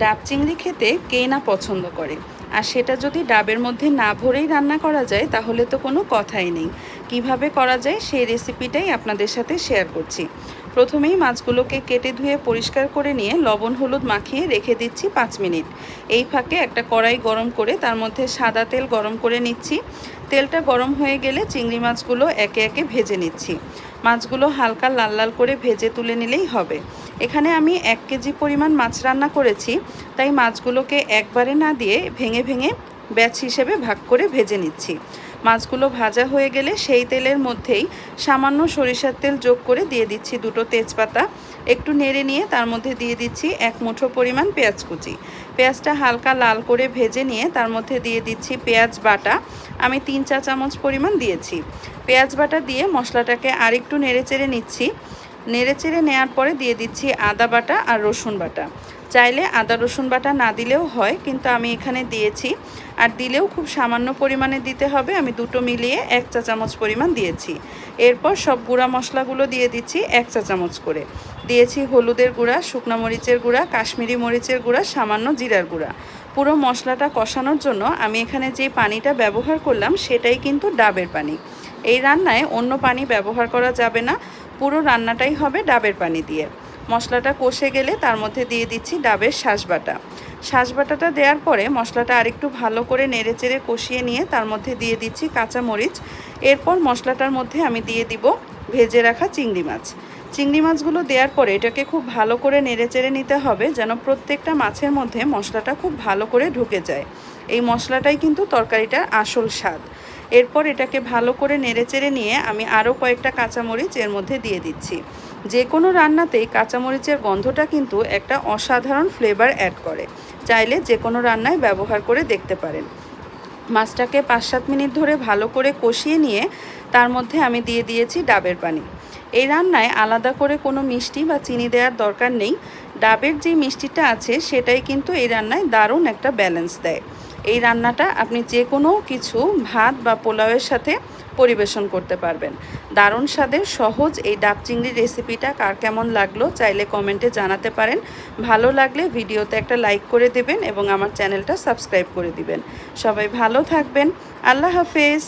ডাব চিংড়ি খেতে কে না পছন্দ করে, আর সেটা যদি ডাবের মধ্যে না ভরেই রান্না করা যায় তাহলে তো কোনো কথাই নেই। কিভাবে করা যায় সেই রেসিপিটাই আপনাদের সাথে শেয়ার করছি। প্রথমেই মাছগুলোকে কেটে ধুয়ে পরিষ্কার করে নিয়ে লবণ হলুদ মাখিয়ে রেখে দিচ্ছি 5 মিনিট। এই ফাঁকে একটা কড়াই গরম করে তার মধ্যে সাদা তেল গরম করে নিচ্ছি। তেলটা গরম হয়ে গেলে চিংড়ি মাছগুলো একে একে ভেজে নিচ্ছি। মাছগুলো হালকা লাল লাল করে ভেজে তুলে নিলেই হবে। এখানে আমি 1 কেজি পরিমাণ মাছ রান্না করেছি, তাই মাছগুলোকে একবারে না দিয়ে ভেঙে ভেঙে ব্যাচ হিসেবে ভাগ করে ভেজে নিচ্ছি। মাছগুলো ভাজা হয়ে গেলে সেই তেলের মধ্যেই সামান্য সরিষার তেল যোগ করে দিয়ে দিচ্ছি 2টো তেজপাতা। একটু নেড়ে নিয়ে তার মধ্যে দিয়ে দিচ্ছি 1 মুঠো পরিমাণ পেঁয়াজ কুচি। পেঁয়াজটা হালকা লাল করে ভেজে নিয়ে তার মধ্যে দিয়ে দিচ্ছি পেঁয়াজ বাটা। আমি 3 চা চামচ পরিমাণ দিয়েছি। পেঁয়াজ বাটা দিয়ে মশলাটাকে আরেকটু নেড়েচেড়ে নিচ্ছি। নেড়েচেড়ে নেওয়ার পরে দিয়ে দিচ্ছি আদা বাটা আর রসুন বাটা। চাইলে আদা রসুন বাটা না দিলেও হয়, কিন্তু আমি এখানে দিয়েছি। আর দিলেও খুব সামান্য পরিমাণে দিতে হবে। আমি 2টো মিলিয়ে 1 চা চামচ পরিমাণ দিয়েছি। এরপর সব গুঁড়া মশলাগুলো দিয়ে দিচ্ছি 1 চা চামচ করে। দিয়েছি হলুদের গুঁড়া, শুকনো মরিচের গুঁড়া, কাশ্মীরি মরিচের গুঁড়া, সামান্য জিরার গুঁড়া। পুরো মশলাটা কষানোর জন্য আমি এখানে যে পানিটা ব্যবহার করলাম সেটাই কিন্তু ডাবের পানি। এই রান্নায় অন্য পানি ব্যবহার করা যাবে না, পুরো রান্নাটাই হবে ডাবের পানি দিয়ে। মশলাটা কষে গেলে তার মধ্যে দিয়ে দিচ্ছি ডাবের শাঁস বাটা। শাঁস বাটাটা দেওয়ার পরে মশলাটা আরেকটু ভালো করে নেড়েচেড়ে কষিয়ে নিয়ে তার মধ্যে দিয়ে দিচ্ছি কাঁচা মরিচ। এরপর মশলাটার মধ্যে আমি দিয়ে দিব ভেজে রাখা চিংড়ি মাছ। চিংড়ি মাছগুলো দেওয়ার পরে এটাকে খুব ভালো করে নেড়েচেড়ে নিতে হবে, যেন প্রত্যেকটা মাছের মধ্যে মশলাটা খুব ভালো করে ঢুকে যায়। এই মশলাটাই কিন্তু তরকারিটার আসল স্বাদ। এরপর এটাকে ভালো করে নেড়েচেড়ে নিয়ে আমি আরও কয়েকটা কাঁচামরিচ এর মধ্যে দিয়ে দিচ্ছি। যে কোনো রান্নাতেই কাঁচামরিচের গন্ধটা কিন্তু একটা অসাধারণ ফ্লেভার অ্যাড করে। চাইলে যে কোনো রান্নায় ব্যবহার করে দেখতে পারেন। মাছটাকে 5-7 মিনিট ধরে ভালো করে কষিয়ে নিয়ে তার মধ্যে আমি দিয়ে দিয়েছি ডাবের পানি। এই রান্নায় আলাদা করে কোনো মিষ্টি বা চিনি দেওয়ার দরকার নেই। ডাবের যে মিষ্টিটা আছে সেটাই কিন্তু এই রান্নায় দারুণ একটা ব্যালেন্স দেয়। এই রান্নাটা আপনি যে কোনো কিছু ভাত বা পোলাওয়ের সাথে পরিবেশন করতে পারবেন। দারুণ স্বাদের সহজ এই ডাব চিংড়ির রেসিপিটা কার কেমন লাগলো চাইলে কমেন্টে জানাতে পারেন। ভালো লাগলে ভিডিওতে একটা লাইক করে দেবেন এবং আমার চ্যানেলটা সাবস্ক্রাইব করে দিবেন। সবাই ভালো থাকবেন। আল্লাহ হাফেজ।